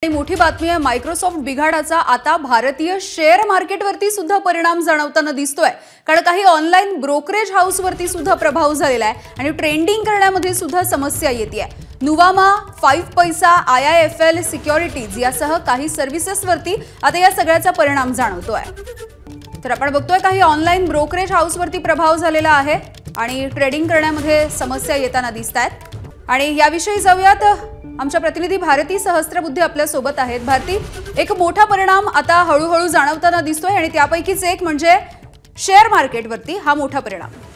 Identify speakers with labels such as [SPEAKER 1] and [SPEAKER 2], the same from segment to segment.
[SPEAKER 1] मोठी बातमी आहे। मायक्रोसॉफ्ट बिघाडाचा आता भारतीय शेअर मार्केटवरती सुद्धा परिणाम जाणवताना दिसतोय। कारण काही ऑनलाइन ब्रोकरेज हाऊसवरती सुद्धा प्रभाव झालेला आहे आणि ट्रेडिंग करण्यामध्ये सुद्धा समस्या येते आहे। नुवामा, 5 पैसा, IIFL सिक्युरिटीज यासह काही सर्व्हिसेसवरती आता या सगळ्याचा परिणाम जाणवतोय। तर आपण बघतोय काही ऑनलाइन ब्रोकरेज हाऊसवरती प्रभाव झालेला आहे आणि ट्रेडिंग करण्यामध्ये समस्या येताना दिसतात। आणि याविषयी जाऊयात, आमच्या प्रतिनिधी भारती सहस्त्रबुद्धे आपल्या सोबत आहेत। भारती, एक मोठा परिणाम आता हळूहळू जाणवताना दिसतोय आणि त्यापैकीच एक म्हणजे शेअर मार्केटवरती हा मोठा परिणाम।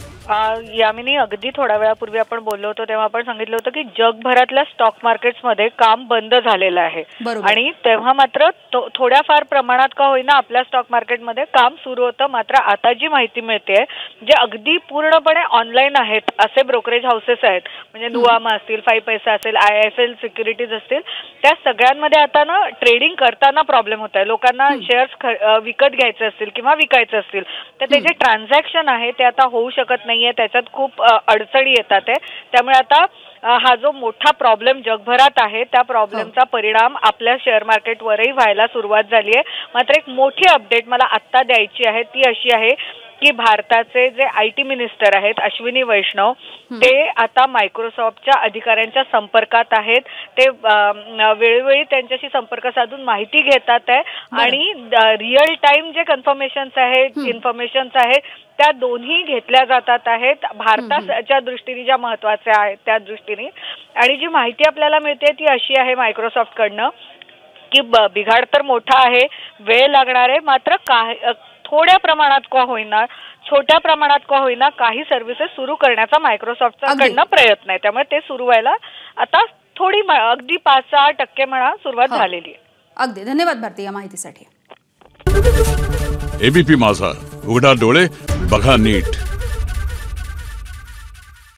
[SPEAKER 2] यामिनी, अगदी थोड्या वेळापूर्वी आपण बोललो होतो तेव्हा आपण सांगितलं होतं की जगभरातल्या स्टॉक मार्केट्समध्ये काम बंद झालेलं आहे आणि तेव्हा मात्र थोड्याफार प्रमाणात का होईना आपल्या स्टॉक मार्केटमध्ये काम सुरू होतं। मात्र आता जी माहिती मिळते जे अगदी पूर्णपणे ऑनलाईन आहेत असे ब्रोकरेज हाऊसेस आहेत, म्हणजे नुवामा असतील, 5 पैसा असेल, IIFL सिक्युरिटीज असतील, त्या सगळ्यांमध्ये आता ना ट्रेडिंग करताना प्रॉब्लेम होत आहे। लोकांना शेअर्स विकत घ्यायचे असतील किंवा विकायचे असतील तर ते जे ट्रान्झॅक्शन आहे ते आता होऊ शकत नाहीये, त्याच्यात खूप अडचणी येतात आहे। त्यामुळे आता हा जो मोठा प्रॉब्लेम जगभरात आहे त्या प्रॉब्लेमचा परिणाम आपल्या शेअर मार्केटवरही व्हायला सुरुवात झाली आहे। मात्र एक मोठी अपडेट मला आत्ता द्यायची आहे, ती अशी आहे की भारताचे जे IT मिनिस्टर आहेत अश्विनी वैष्णव, ते आता मायक्रोसॉफ्टच्या अधिकाऱ्यांच्या संपर्कात आहेत। ते वेळोवेळी त्यांच्याशी संपर्क साधून माहिती घेतात आहे आणि रिअल टाइम जे कन्फर्मेशन्स आहेत, इन्फॉर्मेशन्स आहेत त्या दोन्ही घेतल्या जातात आहेत भारताच्या दृष्टीने ज्या महत्त्वाच्या आहेत त्या दृष्टीने। आणि जी माहिती आपल्याला मिळते ती अशी आहे मायक्रोसॉफ्ट कडनं की बिघाड तर मोठा आहे, वेळ लागणार आहे, मात्र थोड्या प्रमाणात का होईना, छोट्या प्रमाणात का होईना काही सर्व्हिसेस सुरू करण्याचा मायक्रोसॉफ्टचा कडनं प्रयत्न आहे। त्यामुळे ते सुरू व्हायला आता थोडी अगदी 5-6% म्हणा सुरुवात झालेली आहे।
[SPEAKER 1] अगदी धन्यवाद भारती या माहितीसाठी।
[SPEAKER 3] ABP माझा, उघडा डोळे बघा नीट।